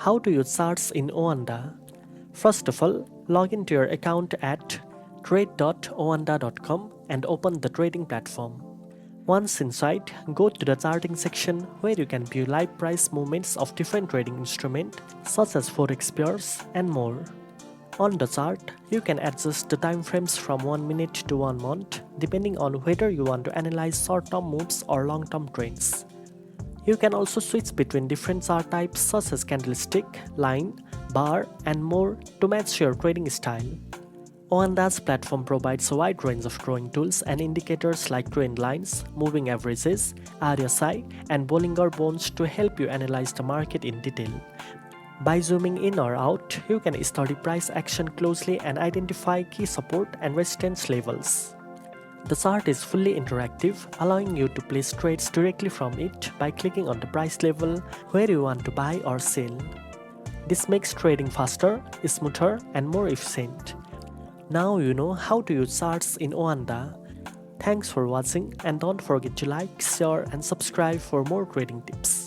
How to use charts in OANDA? First of all, log into your account at trade.oanda.com and open the trading platform. Once inside, go to the charting section where you can view live price movements of different trading instruments such as Forex pairs and more. On the chart, you can adjust the time frames from 1 minute to 1 month depending on whether you want to analyze short-term moves or long-term trends. You can also switch between different chart types such as candlestick, line, bar, and more to match your trading style. OANDA's platform provides a wide range of drawing tools and indicators like trend lines, moving averages, RSI, and Bollinger Bands to help you analyze the market in detail. By zooming in or out, you can study price action closely and identify key support and resistance levels. The chart is fully interactive, allowing you to place trades directly from it by clicking on the price level where you want to buy or sell. This makes trading faster, smoother, and more efficient. Now you know how to use charts in OANDA. Thanks for watching and don't forget to like, share, and subscribe for more trading tips.